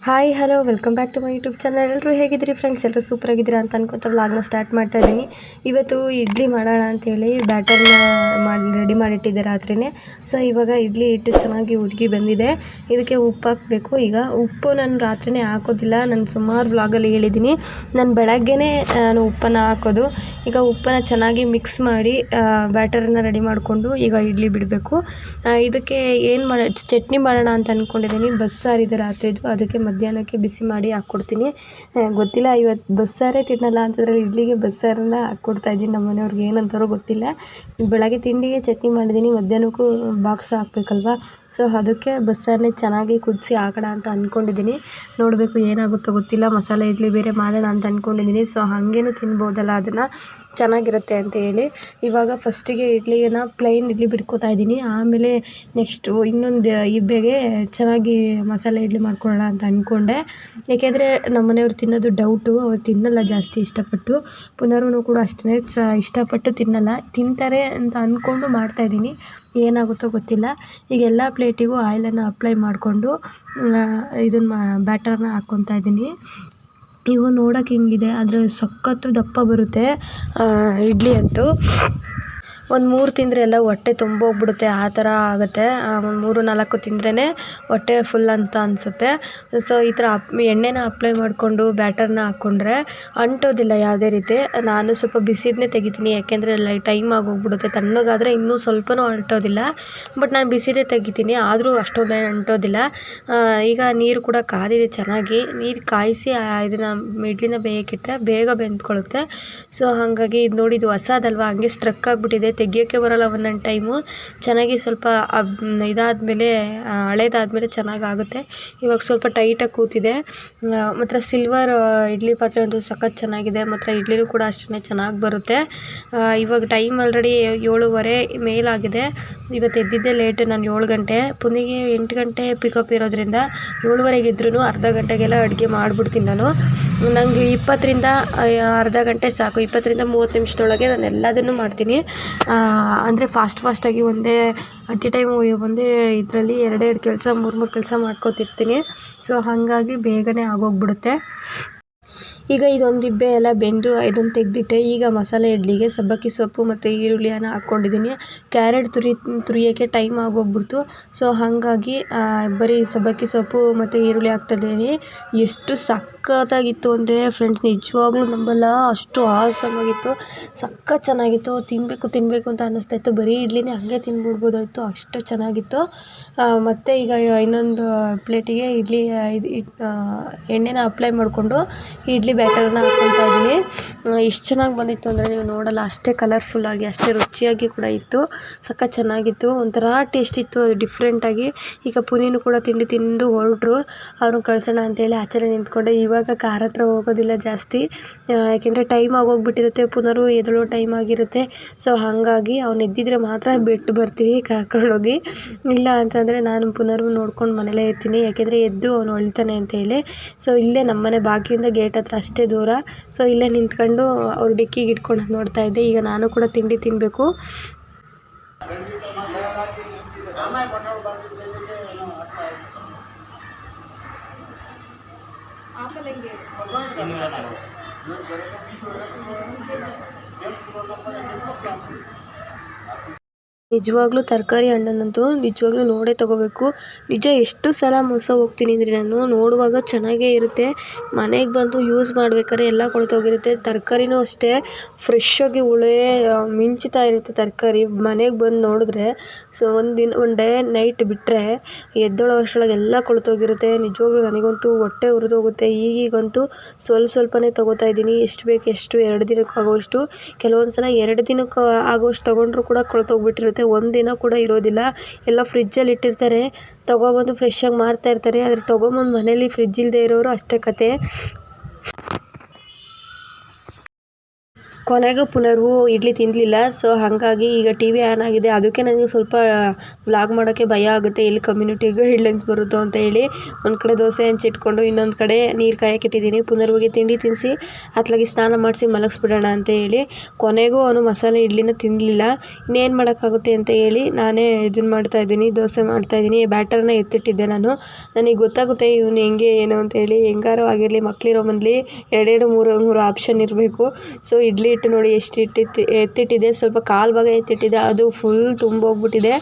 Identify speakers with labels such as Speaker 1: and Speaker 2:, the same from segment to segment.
Speaker 1: Hi hello welcome back to my YouTube channel. ಎಲ್ಲರೂ ಹೇಗಿದ್ದೀರಿ friends? ಎಲ್ಲರೂ ಸೂಪರ್ ಆಗಿದ್ದೀರಾ ಅಂತ ಅನ್ಕೊತ ವ್ಲಾಗ್ನ ಸ್ಟಾರ್ಟ್ ಮಾಡ್ತಾ ಇದ್ದೀನಿ. ಇವತ್ತು ಇಡ್ಲಿ ಮಾಡೋಣ ಅಂತೇಳಿ ಬ್ಯಾಟರ್ನ ರೆಡಿ ಮಾಡಿಟ್ಟಿದ್ದೆ ರಾತ್ರಿನೇ. ಸೊ ಇವಾಗ ಇಡ್ಲಿ ಹಿಟ್ಟು ಚೆನ್ನಾಗಿ ಉದುಗಿ ಬಂದಿದೆ. ಇದಕ್ಕೆ ಉಪ್ಪು ಹಾಕಬೇಕು. ಈಗ ಉಪ್ಪು ನಾನು ರಾತ್ರಿನೇ ಹಾಕೋದಿಲ್ಲ, ನಾನು ಸುಮಾರು ವ್ಲಾಗಲ್ಲಿ ಹೇಳಿದ್ದೀನಿ. ನಾನು ಬೆಳಗ್ಗೆನೇ ಉಪ್ಪನ್ನು ಹಾಕೋದು. ಈಗ ಉಪ್ಪನ್ನು ಚೆನ್ನಾಗಿ ಮಿಕ್ಸ್ ಮಾಡಿ ಬ್ಯಾಟರನ್ನು ರೆಡಿ ಮಾಡಿಕೊಂಡು ಈಗ ಇಡ್ಲಿ ಬಿಡಬೇಕು. ಇದಕ್ಕೆ ಏನು ಚಟ್ನಿ ಮಾಡೋಣ ಅಂತ ಅಂದ್ಕೊಂಡಿದ್ದೀನಿ. ಬಸ್ಸಾರಿದೆ ರಾತ್ರಿದು, ಅದಕ್ಕೆ ಮಧ್ಯಾಹ್ನಕ್ಕೆ ಬಿಸಿ ಮಾಡಿ ಹಾಕ್ಕೊಡ್ತೀನಿ. ಗೊತ್ತಿಲ್ಲ, ಇವತ್ತು ಬಸ್ಸಾರೇ ತಿನ್ನಲ್ಲ ಅಂತಂದರೆ ಇಡ್ಲಿಗೆ ಬಸ್ಸಾರನ್ನ ಹಾಕ್ಕೊಡ್ತಾಯಿದ್ದೀನಿ. ನಮ್ಮ ಮನೆಯವ್ರಿಗೆ ಏನಂತಾರೋ ಗೊತ್ತಿಲ್ಲ. ಬೆಳಗ್ಗೆ ತಿಂಡಿಗೆ ಚಟ್ನಿ ಮಾಡಿದ್ದೀನಿ, ಮಧ್ಯಾಹ್ನಕ್ಕೂ ಬಾಕ್ಸ್ ಹಾಕಬೇಕಲ್ವ. ಸೊ ಅದಕ್ಕೆ ಬಸ್ಸಾರನ್ನೇ ಚೆನ್ನಾಗಿ ಕುದಿಸಿ ಹಾಕೋಣ ಅಂತ ಅಂದ್ಕೊಂಡಿದ್ದೀನಿ. ನೋಡಬೇಕು ಏನಾಗುತ್ತೋ ಗೊತ್ತಿಲ್ಲ. ಮಸಾಲೆ ಇಡ್ಲಿ ಬೇರೆ ಮಾಡೋಣ ಅಂತ ಅಂದ್ಕೊಂಡಿದ್ದೀನಿ. ಸೊ ಹಾಗೇನೂ ತಿನ್ಬೋದಲ್ಲ, ಅದನ್ನು ಚೆನ್ನಾಗಿರುತ್ತೆ ಅಂತ ಹೇಳಿ ಇವಾಗ ಫಸ್ಟಿಗೆ ಇಡ್ಲಿಯನ್ನು ಪ್ಲೈನ್ ಇಡ್ಲಿ ಬಿಡ್ಕೋತಾ ಇದ್ದೀನಿ. ಆಮೇಲೆ ನೆಕ್ಸ್ಟು ಇನ್ನೊಂದು ಇಬ್ಬೆಗೆ ಚೆನ್ನಾಗಿ ಮಸಾಲೆ ಇಡ್ಲಿ ಮಾಡ್ಕೊಳ್ಳೋಣ ಅಂತ ಅಂದ್ಕೊಂಡೆ. ಏಕೆಂದರೆ ನಮ್ಮ ಮನೆಯವ್ರು ತಿನ್ನೋದು ಡೌಟು, ಅವ್ರು ತಿನ್ನಲ್ಲ ಜಾಸ್ತಿ ಇಷ್ಟಪಟ್ಟು. ಪುನರ್ವೂ ಕೂಡ ಅಷ್ಟೇ ಇಷ್ಟಪಟ್ಟು ತಿನ್ನಲ್ಲ, ತಿಂತಾರೆ ಅಂತ ಅಂದ್ಕೊಂಡು ಮಾಡ್ತಾಯಿದ್ದೀನಿ. ಏನಾಗುತ್ತೋ ಗೊತ್ತಿಲ್ಲ. ಈಗ ಎಲ್ಲ ಪ್ಲೇಟಿಗೂ ಆಯಿಲನ್ನು ಅಪ್ಲೈ ಮಾಡಿಕೊಂಡು ಇದನ್ನು ಬ್ಯಾಟರ್ನ ಹಾಕ್ಕೊತಾ ಇದ್ದೀನಿ. ಇವು ನೋಡೋಕೆ ಹಿಂಗಿದೆ, ಆದರೆ ಸಖತ್ತು ದಪ್ಪ ಬರುತ್ತೆ ಇಡ್ಲಿ ಅಂತೂ. ಒಂದು 3 ತಿಂದರೆ ಎಲ್ಲ ಹೊಟ್ಟೆ ತುಂಬೋಗ್ಬಿಡುತ್ತೆ, ಆ ಥರ ಆಗುತ್ತೆ. ಒಂದು 3-4 ತಿಂದ್ರೇ ಹೊಟ್ಟೆ ಫುಲ್ ಅಂತ ಅನಿಸುತ್ತೆ. ಸೊ ಈ ಥರ ಎಣ್ಣೆನ ಅಪ್ಲೈ ಮಾಡಿಕೊಂಡು ಬ್ಯಾಟರ್ನ ಹಾಕ್ಕೊಂಡ್ರೆ ಅಂಟೋದಿಲ್ಲ ಯಾವುದೇ ರೀತಿ. ನಾನು ಸ್ವಲ್ಪ ಬಿಸಿದನ್ನೇ ತೆಗಿತೀನಿ, ಯಾಕೆಂದರೆ ಟೈಮ್ ಆಗೋಗ್ಬಿಡುತ್ತೆ. ತಣ್ಣಗಾದರೆ ಇನ್ನೂ ಸ್ವಲ್ಪನೂ ಅಂಟೋದಿಲ್ಲ. ಬಟ್ ನಾನು ಬಿಸಿದೇ ತೆಗಿತೀನಿ, ಆದರೂ ಅಷ್ಟೊಂದೇನು ಅಂಟೋದಿಲ್ಲ. ಈಗ ನೀರು ಕೂಡ ಕಾದಿದೆ ಚೆನ್ನಾಗಿ. ನೀರು ಕಾಯಿಸಿ ಇದನ್ನು ಇಡ್ಲಿನ ಬೇಯಕ್ಕಿಟ್ಟರೆ ಬೇಗ ಬೆಂದ್ಕೊಳ್ಳುತ್ತೆ. ಸೊ ಹಾಗಾಗಿ ಇದು ನೋಡಿ, ಇದು ಹೊಸದಲ್ವ, ಹಂಗೆ ಸ್ಟ್ರಕ್ ಆಗಿಬಿಟ್ಟಿದೆ, ತೆಗಿಯೋಕ್ಕೆ ಬರೋಲ್ಲ ಒಂದೊಂದು ಟೈಮು. ಚೆನ್ನಾಗಿ ಸ್ವಲ್ಪ ಇದಾದಮೇಲೆ ಹಳೇದಾದಮೇಲೆ ಚೆನ್ನಾಗಾಗುತ್ತೆ. ಇವಾಗ ಸ್ವಲ್ಪ ಟೈಟಾಗಿ ಕೂತಿದೆ. ಮಾತ್ರ ಸಿಲ್ವರ್ ಇಡ್ಲಿ ಪಾತ್ರೆ ಒಂದು ಸಖತ್ ಚೆನ್ನಾಗಿದೆ. ಮಾತ್ರ ಇಡ್ಲಿನೂ ಕೂಡ ಅಷ್ಟೇ ಚೆನ್ನಾಗಿ ಬರುತ್ತೆ. ಇವಾಗ ಟೈಮ್ ಆಲ್ರೆಡಿ 7:15 ಮೇಲಾಗಿದೆ. ಇವತ್ತು ಎದ್ದಿದ್ದೆ ಲೇಟ್, ನಾನು 7 ಗಂಟೆ, ಪುನಿಗೆ 8 ಗಂಟೆ ಪಿಕಪ್ ಇರೋದ್ರಿಂದ 7:15 ಇದ್ರೂ ಅರ್ಧ ಗಂಟೆಗೆಲ್ಲ ಅಡುಗೆ ಮಾಡಿಬಿಡ್ತೀನಿ ನಾನು. ನನಗೆ 20ರಿಂದ ಅರ್ಧ ಗಂಟೆ ಸಾಕು. 20ರಿಂದ 30 ನಿಮಿಷದೊಳಗೆ ನಾನು ಎಲ್ಲದನ್ನು ಮಾಡ್ತೀನಿ. ಅಂದರೆ ಫಾಸ್ಟಾಗಿ ಒಂದೇ ಅಟ್ ಎ ಟೈಮು ಒಂದೇ ಇದರಲ್ಲಿ 2 ಕೆಲಸ 3 ಕೆಲಸ ಮಾಡ್ಕೋತಿರ್ತೀನಿ. ಸೊ ಹಾಗಾಗಿ ಬೇಗನೆ ಆಗೋಗ್ಬಿಡುತ್ತೆ. ಈಗ ಇದೊಂದು ಇಬ್ಬೆ ಎಲ್ಲ ಬೆಂದು ಇದನ್ನು ತೆಗೆದಿಟ್ಟೆ. ಈಗ ಮಸಾಲೆ ಇಡ್ಲಿಗೆ ಸಬ್ಬಕ್ಕಿ ಸೊಪ್ಪು ಮತ್ತು ಈರುಳ್ಳಿಯನ್ನು ಹಾಕ್ಕೊಂಡಿದ್ದೀನಿ. ಕ್ಯಾರೆಟ್ ತುರಿಯೋಕ್ಕೆ ಟೈಮ್ ಆಗೋಗ್ಬಿಡ್ತು. ಸೊ ಹಾಗಾಗಿ ಬರೀ ಸಬ್ಬಕ್ಕಿ ಸೊಪ್ಪು ಮತ್ತು ಈರುಳ್ಳಿ ಹಾಕ್ತಾಯಿದ್ದೀನಿ. ಎಷ್ಟು ಸಖತ್ತಾಗಿತ್ತು ಅಂದರೆ ಫ್ರೆಂಡ್ಸ್, ನಿಜವಾಗ್ಲೂ ನಂಬಲ್ಲ, ಅಷ್ಟು ಆಸಮಾಗಿತ್ತು. ಸಖತ್ ಚೆನ್ನಾಗಿತ್ತು. ತಿನ್ನಬೇಕು ಅಂತ ಅನ್ನಿಸ್ತಾಯಿತ್ತು. ಬರೀ ಇಡ್ಲಿನೇ ಹಾಗೆ ತಿಂದ್ಬಿಡ್ಬೋದಾಯಿತು, ಅಷ್ಟು ಚೆನ್ನಾಗಿತ್ತು. ಮತ್ತು ಈಗ ಇನ್ನೊಂದು ಪ್ಲೇಟಿಗೆ ಇಡ್ಲಿ ಎಣ್ಣೆನ ಅಪ್ಲೈ ಮಾಡಿಕೊಂಡು ಇಡ್ಲಿ ಬ್ಯಾಟರನ್ನ ಹಾಕ್ಕೊತಾ ಇದ್ದೀನಿ. ಎಷ್ಟು ಚೆನ್ನಾಗಿ ಬಂದಿತ್ತು ಅಂದರೆ ನೀವು ನೋಡಲ್ಲ, ಅಷ್ಟೇ ಕಲರ್ಫುಲ್ಲಾಗಿ ಅಷ್ಟೇ ರುಚಿಯಾಗಿ ಕೂಡ ಇತ್ತು. ಸಖತ್ ಚೆನ್ನಾಗಿತ್ತು, ಒಂಥರ ಟೇಸ್ಟ್ ಇತ್ತು, ಅದು ಡಿಫ್ರೆಂಟಾಗಿ. ಈಗ ಪುನೀನು ಕೂಡ ತಿಂಡಿ ತಿಂದು ಹೊರಟ್ರು. ಅವ್ರನ್ನ ಕಳ್ಸೋಣ ಅಂತೇಳಿ ಆಚೆ ನಿಂತ್ಕೊಂಡೆ. ಇವಾಗ ಕಾರ್ ಹತ್ರ ಹೋಗೋದಿಲ್ಲ ಜಾಸ್ತಿ, ಯಾಕೆಂದರೆ ಟೈಮ್ ಆಗೋಗ್ಬಿಟ್ಟಿರುತ್ತೆ, ಪುನರು ಎದ್ದೇಳೋ ಟೈಮ್ ಆಗಿರುತ್ತೆ. ಸೊ ಹಾಗಾಗಿ ಅವ್ನು ಎದ್ದಿದ್ರೆ ಮಾತ್ರ ಬಿಟ್ಟು ಬರ್ತೀವಿ ಕರ್ಕೊಂಡೋಗಿ. ಇಲ್ಲ ಅಂತಂದರೆ ನಾನು ಪುನರು ನೋಡ್ಕೊಂಡು ಮನೇಲೇ ಇರ್ತೀನಿ, ಯಾಕೆಂದರೆ ಎದ್ದು ಅವನು ಅಳ್ತಾನೆ ಅಂತೇಳಿ. ಸೊ ಇಲ್ಲೇ ನಮ್ಮನೆ ಬಾಗಿಲಿಂದ ಗೇಟ್ ಹತ್ರ ಅಷ್ಟೇ ದೂರ. ಸೊ ಇಲ್ಲೇ ನಿಂತ್ಕೊಂಡು ಅವ್ರು ಡಿಕ್ಕಿಗೆ ಇಟ್ಕೊಂಡು ನೋಡ್ತಾ ಇದ್ದೆ. ಈಗ ನಾನು ಕೂಡ ತಿಂಡಿ ತಿನ್ನಬೇಕು. ನಿಜವಾಗ್ಲೂ ತರಕಾರಿ ಹಣ್ಣನ್ನಂತೂ ನಿಜವಾಗ್ಲೂ ನೋಡೇ ತೊಗೋಬೇಕು. ನಿಜ ಎಷ್ಟು ಸಲ ಮೋಸ ಹೋಗ್ತೀನಿ ಅಂದರೆ, ನಾನು ನೋಡುವಾಗ ಚೆನ್ನಾಗೇ ಇರುತ್ತೆ, ಮನೆಗೆ ಬಂದು ಯೂಸ್ ಮಾಡ್ಬೇಕಾದ್ರೆ ಎಲ್ಲ ಕೊಳ್ತೋಗಿರುತ್ತೆ. ತರಕಾರಿನೂ ಅಷ್ಟೇ, ಫ್ರೆಶ್ಶಾಗಿ ಹುಳೇ ಮಿಂಚ್ತಾ ಇರುತ್ತೆ ತರಕಾರಿ. ಮನೆಗೆ ಬಂದು ನೋಡಿದ್ರೆ ಒಂದು ಡೇ ನೈಟ್ ಬಿಟ್ಟರೆ ಎದ್ದೇಳೋ ಅಷ್ಟರೊಳಗೆ ಎಲ್ಲ ಕೊಳ್ತೋಗಿರುತ್ತೆ. ನಿಜವಾಗ್ಲೂ ನನಗಂತೂ ಹೊಟ್ಟೆ ಉರಿದೋಗುತ್ತೆ. ಈಗಂತೂ ಸ್ವಲ್ಪನೇ ತೊಗೋತಾ ಇದ್ದೀನಿ. ಎಷ್ಟು ಬೇಕು ಎಷ್ಟು, 2 ದಿನಕ್ಕೆ ಆಗೋಷ್ಟು. ಕೆಲವೊಂದು ಸಲ 2 ದಿನಕ್ಕೆ ಆಗೋಷ್ಟು ತೊಗೊಂಡ್ರೂ ಕೂಡ ಕೊಳ್ತೋಗ್ಬಿಟ್ಟಿರುತ್ತೆ. ಒಂದಿನ ಕೂಡ ಇರೋದಿಲ್ಲ. ಎಲ್ಲ ಫ್ರಿಜ್ಜಲ್ಲಿ ಇಟ್ಟಿರ್ತಾರೆ, ತೊಗೊಬಂದು ಫ್ರೆಶ್ಶಾಗಿ ಮಾರ್ತಾಯಿರ್ತಾರೆ. ಆದರೆ ತೊಗೊಂಬಂದು ಮನೇಲಿ ಫ್ರಿಜ್ ಇಲ್ಲದೆ ಇರೋರು ಅಷ್ಟೇ ಕತೆ. ಕೊನೆಗೂ ಪುನರ್ವು ಇಡ್ಲಿ ತಿನ್ನಲಿಲ್ಲ. ಸೊ ಹಾಗಾಗಿ ಈಗ ಟಿ ವಿ ಆನ್ ಆಗಿದೆ. ಅದಕ್ಕೆ ನನಗೆ ಸ್ವಲ್ಪ ವ್ಲಾಗ್ ಮಾಡೋಕ್ಕೆ ಭಯ ಆಗುತ್ತೆ, ಎಲ್ಲಿ ಕಮ್ಯುನಿಟಿ ಗೈಡ್ಲೈನ್ಸ್ ಬರುತ್ತೋ ಅಂತ ಹೇಳಿ ಒಂದು ಕಡೆ ದೋಸೆ ಹಂಚಿಟ್ಕೊಂಡು ಇನ್ನೊಂದು ಕಡೆ ನೀರು ಕಾಯಕ್ಕಿಟ್ಟಿದ್ದೀನಿ. ಪುನರ್ವಿಗೆ ತಿಂಡಿ ತಿನ್ನಿಸಿ ಅತ್ಲಾಗಿ ಸ್ನಾನ ಮಾಡಿಸಿ ಮಲಗಿಸ್ಬಿಡೋಣ ಅಂತ ಹೇಳಿ. ಕೊನೆಗೂ ಅವನು ಮಸಾಲೆ ಇಡ್ಲಿನ ತಿನ್ನಲಿಲ್ಲ. ಇನ್ನೇನು ಮಾಡೋಕ್ಕಾಗುತ್ತೆ ಅಂತ ಹೇಳಿ ನಾನೇ ಇದನ್ನು ಮಾಡ್ತಾಯಿದ್ದೀನಿ, ದೋಸೆ ಮಾಡ್ತಾಯಿದ್ದೀನಿ. ಬ್ಯಾಟರ್ನ ಎತ್ತಿಟ್ಟಿದ್ದೆ ನಾನು. ನನಗೆ ಗೊತ್ತಾಗುತ್ತೆ ಇವನು ಹೆಂಗೆ ಏನು ಅಂತ ಹೇಳಿ. ಹೆಂಗಾರೋ ಆಗಿರಲಿ, ಮಕ್ಕಳಿರೋ ಮನೇಲಿ 2 3 ಆಪ್ಷನ್ ಇರಬೇಕು. ಸೊ ಇಡ್ಲಿ ಹಿಟ್ಟು ನೋಡಿ ಎಷ್ಟು ಎತ್ತಿಟ್ಟಿದೆ. ಸ್ವಲ್ಪ ಕಾಲು ಭಾಗ ಎತ್ತಿಟ್ಟಿದೆ, ಅದು ಫುಲ್ ತುಂಬೋಗ್ಬಿಟ್ಟಿದೆ.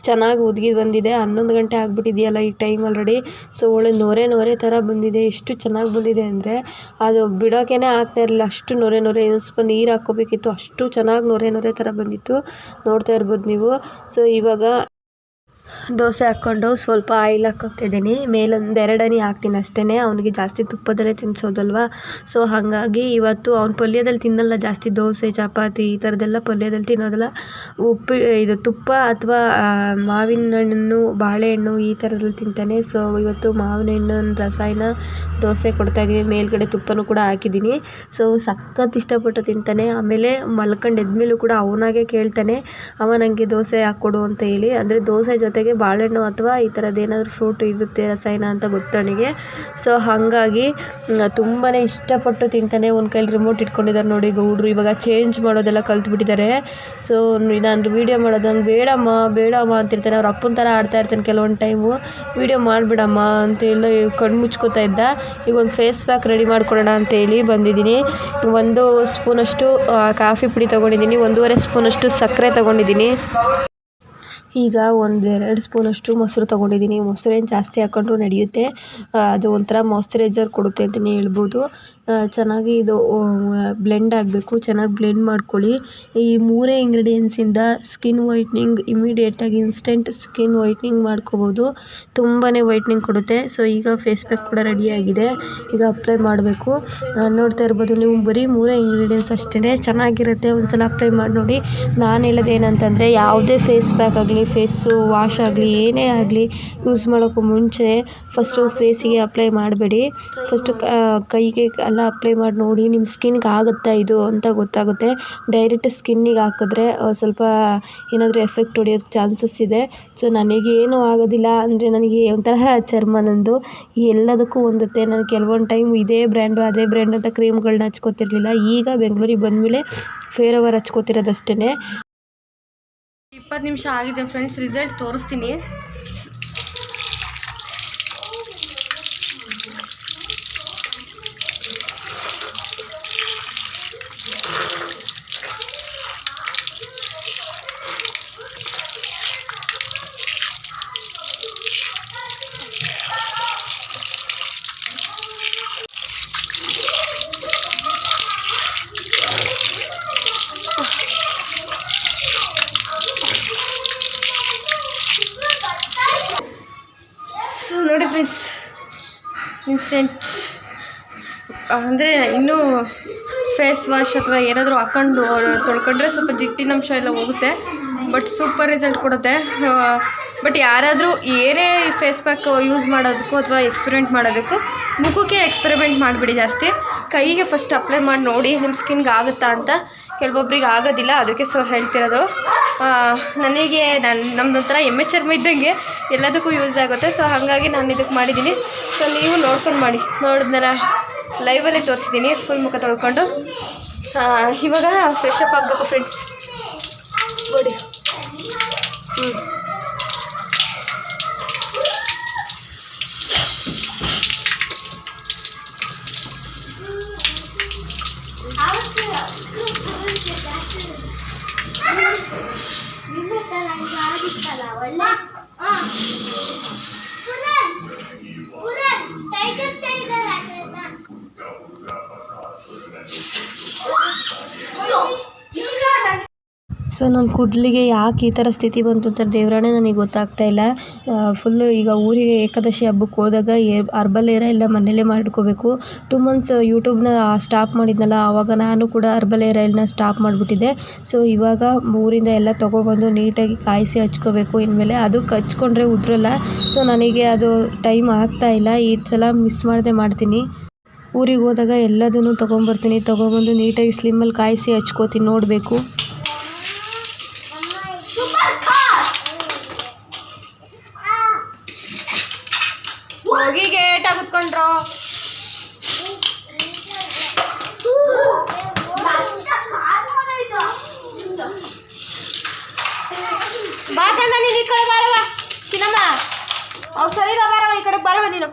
Speaker 1: ಚೆನ್ನಾಗಿ ಉದ್ಗಿ ಬಂದಿದೆ. 11 ಗಂಟೆ ಆಗಿಬಿಟ್ಟಿದೆಯಲ್ಲ ಈ ಟೈಮ್ ಆಲ್ರೆಡಿ. ಸೊ ಒಳ್ಳೆ ನೊರೆ ಥರ ಬಂದಿದೆ. ಎಷ್ಟು ಚೆನ್ನಾಗಿ ಬಂದಿದೆ ಅಂದರೆ ಅದು ಬಿಡೋಕ್ಕೇ ಆಗ್ತಾ ಇರಲಿಲ್ಲ, ಅಷ್ಟು ನೊರೆ. ಇನ್ನೊಂದು ಸ್ವಲ್ಪ ನೀರು ಹಾಕ್ಕೋಬೇಕಿತ್ತು, ಅಷ್ಟು ಚೆನ್ನಾಗಿ ನೊರೆ ಥರ ಬಂದಿತ್ತು. ನೋಡ್ತಾ ಇರ್ಬೋದು ನೀವು. ಸೊ ಇವಾಗ ದೋಸೆ ಹಾಕ್ಕೊಂಡು ಸ್ವಲ್ಪ ಆಯಿಲ್ ಹಾಕ್ಕೊತಿದ್ದೀನಿ. ಮೇಲೊಂದು 2 ಹನಿ ಹಾಕ್ತೀನಿ ಅಷ್ಟೇ. ಅವನಿಗೆ ಜಾಸ್ತಿ ತುಪ್ಪದಲ್ಲೇ ತಿನ್ನಿಸೋದಲ್ವ. ಸೊ ಹಾಗಾಗಿ ಇವತ್ತು ಅವ್ನು ಪಲ್ಯದಲ್ಲಿ ತಿನ್ನಲ್ಲ ಜಾಸ್ತಿ. ದೋಸೆ ಚಪಾತಿ ಈ ಥರದ್ದೆಲ್ಲ ಪಲ್ಯದಲ್ಲಿ ತಿನ್ನೋದಲ್ಲ. ಇದು ತುಪ್ಪ ಅಥವಾ ಮಾವಿನ ಹಣ್ಣು, ಬಾಳೆಹಣ್ಣು ಈ ಥರದಲ್ಲಿ ತಿಂತಾನೆ. ಸೊ ಇವತ್ತು ಮಾವಿನ ಹಣ್ಣಿನ ರಸಾಯನ ದೋಸೆ ಕೊಡ್ತಾಯಿದ್ದೀನಿ. ಮೇಲ್ಗಡೆ ತುಪ್ಪನೂ ಕೂಡ ಹಾಕಿದ್ದೀನಿ. ಸೊ ಸಖತ್ ಇಷ್ಟಪಟ್ಟು ತಿಂತಾನೆ. ಆಮೇಲೆ ಮಲ್ಕೊಂಡು ಎದ್ಮೇಲೂ ಕೂಡ ಅವನಾಗೆ ಕೇಳ್ತಾನೆ, ಅವ ನನಗೆ ದೋಸೆ ಹಾಕ್ಕೊಡು ಅಂತ ಹೇಳಿ. ಅಂದರೆ ದೋಸೆ ಜೊತೆಗೆ ಬಾಳೆಹಣ್ಣು ಅಥವಾ ಈ ಥರದ್ದು ಏನಾದರೂ ಫ್ರೂಟ್ ಇರುತ್ತೆ ರಸಾಯನ ಅಂತ ಗೊತ್ತು ಅವನಿಗೆ. ಸೊ ಹಾಗಾಗಿ ತುಂಬಾ ಇಷ್ಟಪಟ್ಟು ತಿಂತಾನೆ. ಒಂದು ಕೈಲಿ ರಿಮೋಟ್ ಇಟ್ಕೊಂಡಿದ್ದಾರೆ ನೋಡಿ ಗೌಡ್ರು. ಇವಾಗ ಚೇಂಜ್ ಮಾಡೋದೆಲ್ಲ ಕಲ್ತ್ಬಿಟ್ಟಿದ್ದಾರೆ. ಸೊ ನಾನು ವೀಡಿಯೋ ಮಾಡೋದು ಹಂಗೆ ಬೇಡಮ್ಮ ಅಂತಿರ್ತಾನೆ. ಅವ್ರ ಅಪ್ಪನ ಥರ ಆಡ್ತಾ ಇರ್ತಾನೆ ಕೆಲವೊಂದು ಟೈಮು. ವೀಡಿಯೋ ಮಾಡಿಬಿಡಮ್ಮ ಅಂತೆಲ್ಲ ಕಣ್ಣು ಮುಚ್ಕೋತಾ ಇದ್ದ. ಈಗ ಒಂದು ಫೇಸ್ ಪ್ಯಾಕ್ ರೆಡಿ ಮಾಡ್ಕೊಳ್ಳೋಣ ಅಂತೇಳಿ ಬಂದಿದ್ದೀನಿ. 1 ಸ್ಪೂನಷ್ಟು ಕಾಫಿ ಪುಡಿ ತೊಗೊಂಡಿದ್ದೀನಿ, 1.5 ಸ್ಪೂನಷ್ಟು ಸಕ್ಕರೆ ತೊಗೊಂಡಿದ್ದೀನಿ. ಈಗ 1-2 ಸ್ಪೂನಷ್ಟು ಮೊಸರು ತೊಗೊಂಡಿದ್ದೀನಿ. ಮೊಸರೇನು ಜಾಸ್ತಿ ಹಾಕ್ಕೊಂಡ್ರೂ ನಡೆಯುತ್ತೆ. ಅದು ಒಂಥರ ಮಾಯ್ಶ್ಚರೈಸರ್ ಕೊಡುತ್ತೆ ಅಂತಲೇ ಹೇಳ್ಬೋದು. ಚೆನ್ನಾಗಿ ಇದು ಬ್ಲೆಂಡ್ ಆಗಬೇಕು. ಚೆನ್ನಾಗಿ ಬ್ಲೆಂಡ್ ಮಾಡ್ಕೊಳ್ಳಿ. ಈ 3 ಇಂಗ್ರೀಡಿಯೆಂಟ್ಸಿಂದ ಸ್ಕಿನ್ ವೈಟ್ನಿಂಗ್ ಇಮಿಡಿಯೇಟಾಗಿ ಇನ್ಸ್ಟೆಂಟ್ ಸ್ಕಿನ್ ವೈಟ್ನಿಂಗ್ ಮಾಡ್ಕೋಬೋದು. ತುಂಬಾ ವೈಟ್ನಿಂಗ್ ಕೊಡುತ್ತೆ. ಸೊ ಈಗ ಫೇಸ್ ಪ್ಯಾಕ್ ಕೂಡ ರೆಡಿಯಾಗಿದೆ. ಈಗ ಅಪ್ಲೈ ಮಾಡಬೇಕು. ನೋಡ್ತಾ ಇರ್ಬೋದು ನೀವು, ಬರೀ 3 ಇಂಗ್ರೀಡಿಯೆಂಟ್ಸ್ ಅಷ್ಟೇ. ಚೆನ್ನಾಗಿರುತ್ತೆ, ಒಂದು ಸಲ ಅಪ್ಲೈ ಮಾಡಿ ನೋಡಿ. ನಾನು ಹೇಳೋದು ಏನಂತಂದರೆ, ಯಾವುದೇ ಫೇಸ್ ಪ್ಯಾಕ್ ಆಗಲಿ, ಫೇಸು ವಾಶ್ ಆಗಲಿ, ಏನೇ ಆಗಲಿ ಯೂಸ್ ಮಾಡೋಕ್ಕೂ ಮುಂಚೆ ಫಸ್ಟು ಫೇಸಿಗೆ ಅಪ್ಲೈ ಮಾಡಬೇಡಿ. ಫಸ್ಟು ಕೈಗೆ ಎಲ್ಲ ಅಪ್ಲೈ ಮಾಡಿ ನೋಡಿ, ನಿಮ್ಮ ಸ್ಕಿನ್ಗೆ ಆಗುತ್ತಾ ಇದು ಅಂತ ಗೊತ್ತಾಗುತ್ತೆ. ಡೈರೆಕ್ಟ್ ಸ್ಕಿನ್ನಿಗೆ ಹಾಕಿದ್ರೆ ಸ್ವಲ್ಪ ಏನಾದರೂ ಎಫೆಕ್ಟ್ ಹೊಡೆಯೋಕ್ಕೆ ಚಾನ್ಸಸ್ ಇದೆ. ಸೊ ನನಗೇನು ಆಗೋದಿಲ್ಲ, ಅಂದರೆ ನನಗೆ ಒಂಥರ ಚರ್ಮ ನಂದು ಎಲ್ಲದಕ್ಕೂ ಹೊಂದುತ್ತೆ. ನಾನು ಕೆಲವೊಂದು ಟೈಮ್ ಇದೇ ಬ್ರ್ಯಾಂಡು ಅದೇ ಬ್ರ್ಯಾಂಡ್ ಅಂತ ಕ್ರೀಮ್ಗಳನ್ನ ಹಚ್ಕೋತಿರ್ಲಿಲ್ಲ. ಈಗ ಬೆಂಗಳೂರಿಗೆ ಬಂದಮೇಲೆ ಫೇರ್ ಅವರ್ ಹಚ್ಕೋತಿರೋದಷ್ಟೇ. 20 ನಿಮಿಷ ಆಗಿದೆ ಫ್ರೆಂಡ್ಸ್. ರಿಸಲ್ಟ್ ತೋರಿಸ್ತೀನಿ. ನೋಡಿ ಫ್ರೆಂಡ್ಸ್, ಇನ್ಸ್ಟೆಂಟ್ ಅಂದರೆ ಇನ್ನೂ ಫೇಸ್ ವಾಶ್ ಅಥವಾ ಏನಾದರೂ ಹಾಕ್ಕೊಂಡು ತೊಳ್ಕೊಂಡ್ರೆ ಸ್ವಲ್ಪ ಜಿಟ್ಟಿನಂಶ ಎಲ್ಲ ಹೋಗುತ್ತೆ. ಬಟ್ ಸೂಪರ್ ರಿಸಲ್ಟ್ ಕೊಡುತ್ತೆ. ಬಟ್ ಯಾರಾದರೂ ಏನೇ ಫೇಸ್ ಪ್ಯಾಕ್ ಯೂಸ್ ಮಾಡೋದಕ್ಕೂ ಅಥವಾ ಎಕ್ಸ್ಪೆರಿಮೆಂಟ್ ಮಾಡೋದಕ್ಕೂ ಮುಖಕ್ಕೆ ಎಕ್ಸ್ಪೆರಿಮೆಂಟ್ ಮಾಡಿಬಿಡಿ ಜಾಸ್ತಿ. ಕೈಗೆ ಫಸ್ಟ್ ಅಪ್ಲೈ ಮಾಡಿ ನೋಡಿ ನಿಮ್ಮ ಸ್ಕಿನ್ಗೆ ಆಗುತ್ತಾ ಅಂತ. ಕೆಲವೊಬ್ರಿಗೆ ಆಗೋದಿಲ್ಲ, ಅದಕ್ಕೆ ಹೇಳ್ತಿರೋದು. ನನಗೆ ನಮ್ಮದೊಂಥರ ಎಮ್ಮೆ ಚರ್ಮ ಇದ್ದಂಗೆ ಎಲ್ಲದಕ್ಕೂ ಯೂಸ್ ಆಗುತ್ತೆ. ಸೊ ಹಾಗಾಗಿ ನಾನು ಇದಕ್ಕೆ ಮಾಡಿದ್ದೀನಿ. ಸೊ ನೀವು ನೋಡ್ಕೊಂಡು ಮಾಡಿ. ನೋಡಿದ್ಮೇಲೆ ಲೈವಲ್ಲಿ ತೋರಿಸಿದ್ದೀನಿ ಫುಲ್ ಮುಖ ತೊಳ್ಕೊಂಡು. ಇವಾಗ ಫ್ರೆಶ್ ಅಪ್ ಆಗಬೇಕು ಫ್ರೆಂಡ್ಸ್. ನೋಡಿ ಸೊ ನನ್ನ ಕೂದಲಿಗೆ ಯಾಕೆ ಈ ಥರ ಸ್ಥಿತಿ ಬಂತು ಅಂತ ದೇವರಾಣೆ ನನಗೆ ಗೊತ್ತಾಗ್ತಾ ಇಲ್ಲ. ಫುಲ್ಲು ಈಗ ಊರಿಗೆ ಏಕಾದಶಿ ಹಬ್ಬಕ್ಕೆ ಹೋದಾಗ ಅರ್ಬಲ್ ಏರ ಎಲ್ಲ ಮನೇಲೇ ಮಾಡ್ಕೋಬೇಕು. 2 ಮಂತ್ಸ್ ಯೂಟ್ಯೂಬ್ನ ಸ್ಟಾಪ್ ಮಾಡಿದ್ನಲ್ಲ, ಆವಾಗ ನಾನು ಕೂಡ ಅರ್ಬಲ್ ಏರ್ ಆಯಿಲ್ನ ಸ್ಟಾಪ್ ಮಾಡಿಬಿಟ್ಟಿದ್ದೆ. ಸೊ ಇವಾಗ ಊರಿಂದ ಎಲ್ಲ ತೊಗೊಬಂದು ನೀಟಾಗಿ ಕಾಯಿಸಿ ಹಚ್ಕೋಬೇಕು. ಇನ್ಮೇಲೆ ಅದು ಹಚ್ಕೊಂಡ್ರೆ ಉದುರಲ್ಲ. ಸೊ ನನಗೆ ಅದು ಟೈಮ್ ಆಗ್ತಾ ಇಲ್ಲ. ಈ ಸಲ ಮಿಸ್ ಮಾಡದೆ ಮಾಡ್ತೀನಿ. ಊರಿಗೆ ಹೋದಾಗ ಎಲ್ಲದನ್ನು ತೊಗೊಂಬರ್ತೀನಿ. ತೊಗೊಂಬಂದು ನೀಟಾಗಿ ಸ್ಲಿಮ್ಮಲ್ಲಿ ಕಾಯಿಸಿ ಹಚ್ಕೋತೀನಿ. ನೋಡಬೇಕು. ಹೋಗಿ ಗೇಟ್ ಕುತ್ಕೊಂಡ್ರು. ಬಾಕಂದ ನೀನು ಈ ಕಡೆ ಬಾರವ ಚಿನ್ನಮ್ಮ. ಅವ್ರು ಸರಿ ಬಾರವ ಈ ಕಡೆ ಬಾರವ ನೀನು.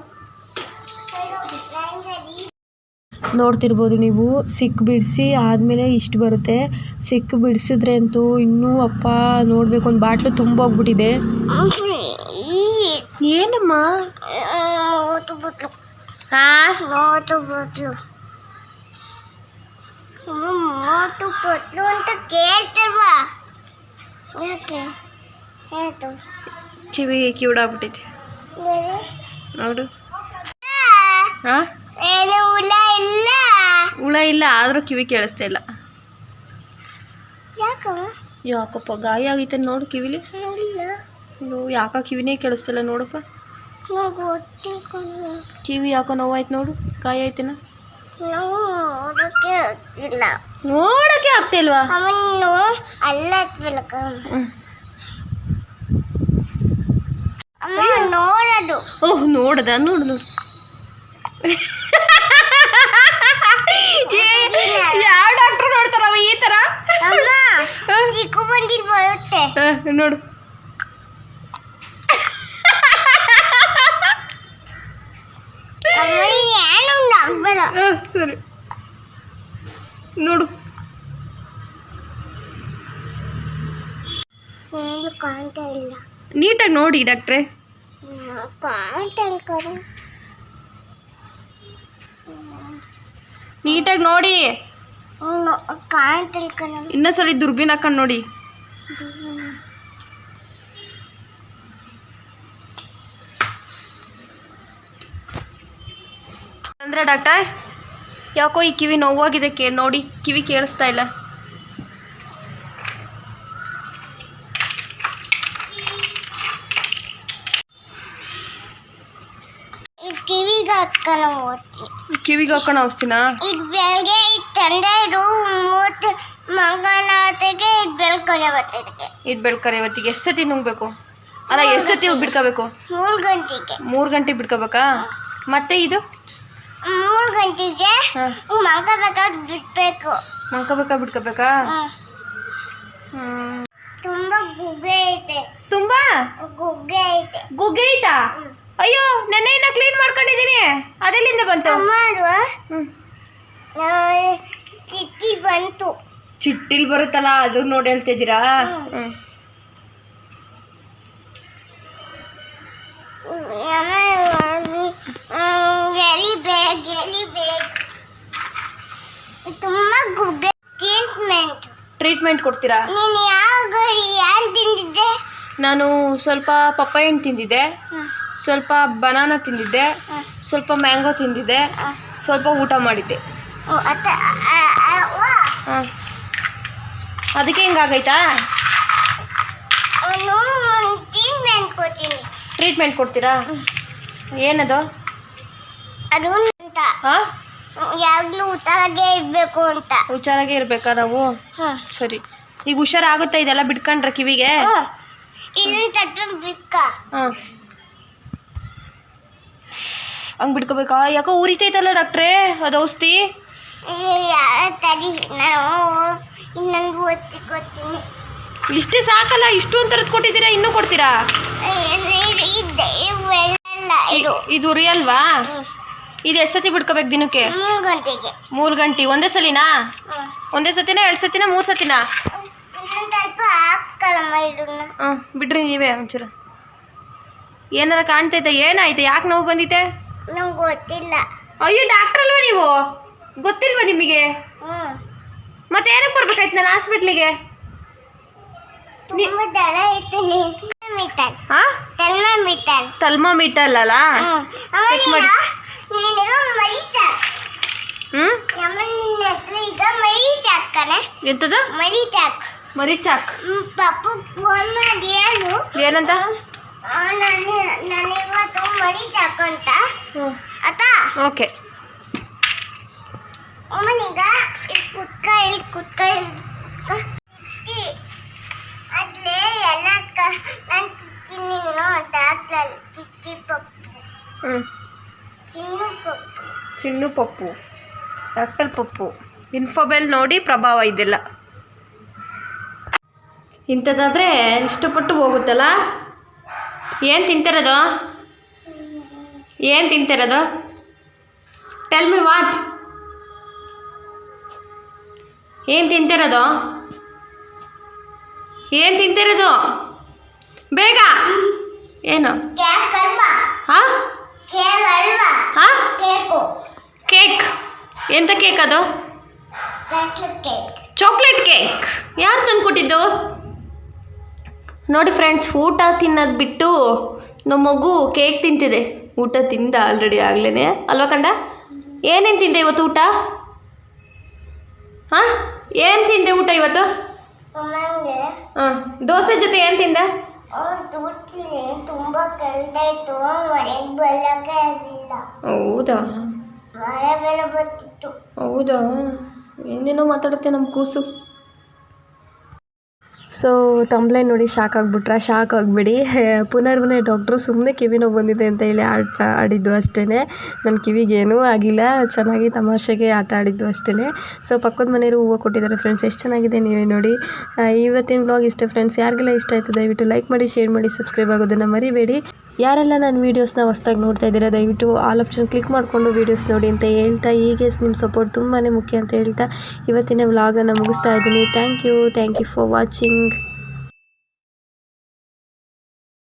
Speaker 1: ನೋಡ್ತಿರ್ಬೋದು ನೀವು, ಸಿಕ್ ಬಿಡಿಸಿ ಆದಮೇಲೆ ಇಷ್ಟು ಬರುತ್ತೆ. ಸಿಕ್ ಬಿಡಿಸಿದ್ರೆ ಅಂತೂ ಇನ್ನೂ ಅಪ್ಪ ನೋಡ್ಬೇಕು, ಒಂದು ಬಾಟ್ಲು ತುಂಬ ಹೋಗ್ಬಿಟ್ಟಿದೆ. ಏನಮ್ಮ?
Speaker 2: ಅಂತ ಕೇಳ್ತಲ್ವಾ?
Speaker 1: ಕಿವಿ ಕಿವಿಡಾಗ್ಬಿಟ್ಟೈತೆ ನೋಡು. ಹಾಂ, ಹುಳ ಇಲ್ಲ, ಆದರೂ ಕಿವಿ ಕೇಳಿಸ್ತಾ ಇಲ್ಲ. ಯಾಕಪ್ಪ ಗಾಯ ಆಗೈತೆ ನೋಡು ಕಿವಿಲಿ. ಯಾಕ ಕಿವಿನೇ ಕೇಳಿಸ್ತಿಲ್ಲ ನೋಡಪ್ಪ. ಕಿವಿ ಯಾಕೋ ನೋವಾಯ್ತು ನೋಡು, ಗಾಯ ಐತೆನ. ನೋಡಕ್ಕೆ ಆಗ್ತಿಲ್ವಾ?
Speaker 2: ನೋಡೋದು.
Speaker 1: ಓಹ್ ನೋಡದ, ನೋಡು ನೋಡು. ಯಾವ ಡಾಕ್ಟ್ರು ನೋಡ್ತಾರವ ಈ ತರ?
Speaker 2: ಚಿಕ್ಕು ಬಂದಿರ್ ಬರುತ್ತೆ
Speaker 1: ನೋಡು. ಸರಿ ನೋಡು.
Speaker 2: ಕಾಣ್ತಾ ಇಲ್ಲ.
Speaker 1: ನೀಟಾಗಿ ನೋಡಿ ಡಾಕ್ಟ್ರೆ.
Speaker 2: ಕಾಣ್ತಾ ಇಲ್ಲ.
Speaker 1: ನೀಟಾಗಿ ನೋಡಿ.
Speaker 2: ಕಾಣ್ತಾ ಇಲ್ಲ.
Speaker 1: ಇನ್ನೊಂದ್ಸಲಿ ದುರ್ಬೀನ್ ಹಾಕೊಂಡು ನೋಡಿ. ಅಂದ್ರೆ ಡಾಕ್ಟರ್ ಯಾಕೋ ಈ ಕಿವಿ ನೋವಾಗಿದೆ, ನೋಡಿ ಕಿವಿ ಕೇಳಿಸ್ತಾ ಇಲ್ಲ. ಕಿವಿಗೆ ಹಾಕೋಣ ಔಷಧಿನ.
Speaker 2: ಇದು ಬೆಳಗ್ಗೆ ತಂದೆದು ಮೂರ್ತಿ ಮಂಗನಾಥಗೆ ಇದು ಬೆಳ್ಕರಿಯವತ್ತಿಗೆ.
Speaker 1: ಇದು ಬೆಳ್ಕರಿಯವತ್ತಿಗೆ ಎಷ್ಟು ಸತಿ ನುಂಗ್ಬೇಕು? ಅಲ್ಲ ಎಷ್ಟು ಸತಿ ಬಿಡ್ಕೋಬೇಕು?
Speaker 2: 3 ಗಂಟೆಗೆ.
Speaker 1: 3 ಗಂಟೆಗೆ ಬಿಡ್ಕೋಬೇಕಾ? ಮತ್ತೆ ಇದು
Speaker 2: 3 ಗಂಟೆಗೆ ಮಂಕಬೇಕಾದ್ರೆ ಬಿಡ್ಬೇಕು.
Speaker 1: ಬಿಡ್ಕೋಬೇಕಾ?
Speaker 2: ತುಂಬಾ ಗುಗ್ಗೆ ಐತೆ.
Speaker 1: ತುಂಬಾ
Speaker 2: ಗುಗ್ಗೆ ಐತೆ.
Speaker 1: ಗುಗ್ಗೆ ಐತಾ? ಅಯ್ಯೋ ನೆನ್ನೆಯಿಂದ ಕ್ಲೀನ್ ಮಾಡ್ಕೊಂಡಿದ್ದೀನಿ, ಅದೆಲ್ಲಿಂದ ಬಂತು?
Speaker 2: ಚಿಟ್ಟಿ ಬಂತು.
Speaker 1: ಚಿಟ್ಟಿಲ್ ಬರುತ್ತಲ್ಲ ಅದು ನೋಡಿ ಹೇಳ್ತಿದ್ದೀರಾ?
Speaker 2: ತುಂಬಾ ಗುಗ್ಗೆ.
Speaker 1: ಟ್ರೀಟ್ಮೆಂಟ್ ಕೊಡ್ತೀರಾ?
Speaker 2: ನೀನು ಯಾವಾಗ ಏನು ತಿಂದಿದ್ದೆ?
Speaker 1: ನಾನು ಸ್ವಲ್ಪ ಪಪ್ಪಾಯ ಹಣ್ಣು ತಿಂದಿದ್ದೆ, ಸ್ವಲ್ಪ ಬನಾನಾ ತಿಂದಿದ್ದೆ, ಸ್ವಲ್ಪ ಮ್ಯಾಂಗೋ ತಿಂದಿದ್ದೆ, ಸ್ವಲ್ಪ ಊಟ ಮಾಡಿದ್ದೆ. ಅದಕ್ಕೆ ಹಿಂಗಾಗೈತಾ? ಟ್ರೀಟ್ಮೆಂಟ್ ಕೊಡ್ತೀರಾ? ಏನದು?
Speaker 2: ಅದು ಯಾವಾಗಲೂ ಹುಷಾರಾಗೆ ಇರಬೇಕು ಅಂತ.
Speaker 1: ಹುಷಾರಾಗೆ ಇರಬೇಕಾ ನಾವು? ಸರಿ. ಈಗ ಹುಷಾರಾಗುತ್ತಾ ಇದೆಲ್ಲ ಬಿಡ್ಕೊಂಡ್ರೆ ಕಿವಿಗೆ? ಹಂಗೆ ಬಿಡ್ಕೋಬೇಕಾ? ಯಾಕೋ ಉರಿತೈತಲ್ಲ ಡಾಕ್ಟ್ರೇ ಅದು ಔಷಧಿ?
Speaker 2: ಇನ್ನೊಂದು ಕೊಡ್ತೀನಿ.
Speaker 1: ಇಷ್ಟೇ ಸಾಕಲ್ಲ? ಇಷ್ಟು ಅಂತರದ್ದು ಕೊಟ್ಟಿದ್ದೀರಾ, ಇನ್ನೂ ಕೊಡ್ತೀರಾ? ಇದು ಉರಿಯಲ್ವಾ? ಇದು ಎಷ್ಟು ಸತಿ ಬಿಡ್ಕೋಬೇಕು ದಿನಕ್ಕೆ?
Speaker 2: 3 ಗಂಟೆಗೆ.
Speaker 1: 3 ಗಂಟೆ ಒಂದೇ ಸಲಿನಾ? ಒಂದೇ ಸತಿನ 2 ಸತಿನ 3 ಸತಿನ? ಬಿಡ್ರಿ ನೀವೇ ಒಂಚೂರು. ಏನಾರ ಕಾಣ್ತೈತೆ? ಏನಾಯ್ತು? ಯಾಕೆ ನೋವು ಬಂದಿತ್ತೆ?
Speaker 2: ನಂಗೆ ಗೊತ್ತಿಲ್ಲ.
Speaker 1: ಅಯ್ಯೋ ಡಾಕ್ಟರ್ ಅಲ್ವಾ ನೀವು? ಗೊತ್ತಿಲ್ವಾ ನಿಮಗೆ? ಮತ್ತೆ ಏನಕ್ಕೆ ಬರ್ಬೇಕಾಯ್ತು ನಾನು ಹಾಸ್ಪಿಟ್ಲಿಗೆ? ಥರ್ಮಾಮೀಟರ್ ಅಲ್ಲ? ಎಂತದ? ಮರಿ ಚಾಕ್.
Speaker 2: ಪಾಪ ಫೋನ್ ಮಾಡಿ ಏನು
Speaker 1: ಏನಂತ?
Speaker 2: ನಾನಿವತ್ತು ಮರಿ ಚಾಕ್ ಅಂತ.
Speaker 1: ಓಕೆ.
Speaker 2: ಅಮ್ಮನೀಗ ಇಲ್ಲಿ ಕುತ್ಕ ಅದ್ಲೇ ಎಲ್ಲ ನಾನು ತಿಂತೀನಿ ಡಾಕ್ಟರ್ ಚಿಕ್ಕಿ ಪಪ್ಪು
Speaker 1: ಚಿನ್ನು ಪಪ್ಪು ಡಾಕ್ಟರ್ ಪಪ್ಪು ಇನ್ಫೋಬೆಲ್ ನೋಡಿ ಪ್ರಭಾವ ಇದೆಲ್ಲ ಇಂಥದ್ದಾದರೆ ಇಷ್ಟಪಟ್ಟು ಹೋಗುತ್ತಲ್ಲ. ಏನು ತಿಂತಿರೋದು ಟೆಲ್ ಮಿ ವಾಟ್ ಏನು ತಿಂತಿರೋದು ಬೇಗ ಏನು
Speaker 2: ಕೇಕ್ ಅಲ್ವಾ
Speaker 1: ಹಾಂ
Speaker 2: ಕೇಕ್ ಅಲ್ವಾ
Speaker 1: ಹಾಂ
Speaker 2: ಕೇಕ್
Speaker 1: ಎಂಥ ಕೇಕ್ ಅದು? Chocolate cake. ಯಾರು ತಂದುಕೊಟ್ಟಿದ್ದು? ನೋಡಿ ಫ್ರೆಂಡ್ಸ್, ಊಟ ತಿನ್ನೋದು ಬಿಟ್ಟು ನಮ್ಮ ಮಗು ಕೇಕ್ ತಿಂತಿದೆ. ಊಟ ತಿಂದ ಆಲ್ರೆಡಿ ಆಗ್ಲೇ ಅಲ್ವಾ ಕಂಡ? ಏನೇನು ತಿಂದೆ ಇವತ್ತು ಊಟ? ಹಾಂ, ಏನು ತಿಂದೆ ಊಟ ಇವತ್ತು? ಹಾಂ, ದೋಸೆ ಜೊತೆ ಏನು ತಿಂದೆ?
Speaker 2: ತುಂಬ ಕೆಲ್ದಾಯ್ತು, ಮನೆಗೆ ಬರೋಕ್ಕೆ ಆಗಿಲ್ಲ.
Speaker 1: ಹೌದಾ?
Speaker 2: ಮಳೆ ಬೆಳೆ ಬರ್ತಿತ್ತು.
Speaker 1: ಹೌದಾ? ಏನೇನೋ ಮಾತಾಡುತ್ತೆ ನಮ್ಮ ಕೂಸು. ಸೊ ತಂಬ್ಲೆ ನೋಡಿ ಶಾಕ್ ಆಗಿಬಿಡಿ. ಪುನರ್ವನೇ ಡಾಕ್ಟ್ರು ಸುಮ್ಮನೆ ಕಿವಿ ನೋವು ಬಂದಿದೆ ಅಂತ ಹೇಳಿ ಆಟ ಆಡಿದ್ದು ಅಷ್ಟೇ. ನನ್ನ ಕಿವಿಗೆ ಏನೂ ಆಗಿಲ್ಲ, ಚೆನ್ನಾಗಿ ತಮಾಷೆಗೆ ಆಟ ಆಡಿದ್ದು ಅಷ್ಟೇ. ಸೊ ಪಕ್ಕದ ಮನೆಯವರು ಹೂವು ಕೊಟ್ಟಿದ್ದಾರೆ ಫ್ರೆಂಡ್ಸ್, ಎಷ್ಟು ಚೆನ್ನಾಗಿದೆ ನೀವೇ ನೋಡಿ. ಇವತ್ತಿನ ಬ್ಲಾಗ್ ಇಷ್ಟೇ ಫ್ರೆಂಡ್ಸ್. ಯಾರಿಗೆಲ್ಲ ಇಷ್ಟ ಆಯಿತು ದಯವಿಟ್ಟು ಲೈಕ್ ಮಾಡಿ, ಶೇರ್ ಮಾಡಿ, ಸಬ್ಸ್ಕ್ರೈಬ್ ಆಗೋದನ್ನು ಮರಿಬೇಡಿ. ಯಾರೆಲ್ಲ ನನ್ನ ವೀಡಿಯೋಸ್ನ ಹೊಸ್ದಾಗಿ ನೋಡ್ತಾ ಇದ್ದೀರಾ ದಯವಿಟ್ಟು ಆಲ್ ಆಪ್ಷನ್ ಕ್ಲಿಕ್ ಮಾಡಿಕೊಂಡು ವೀಡಿಯೋಸ್ ನೋಡಿ ಅಂತ ಹೇಳ್ತಾ, ಹೀಗೆ ನಿಮ್ಮ ಸಪೋರ್ಟ್ ತುಂಬಾ ಮುಖ್ಯ ಅಂತ ಹೇಳ್ತಾ ಇವತ್ತಿನ ವ್ಲಾಗನ್ನು ಮುಗಿಸ್ತಾ ಇದ್ದೀನಿ. Thank you for watching.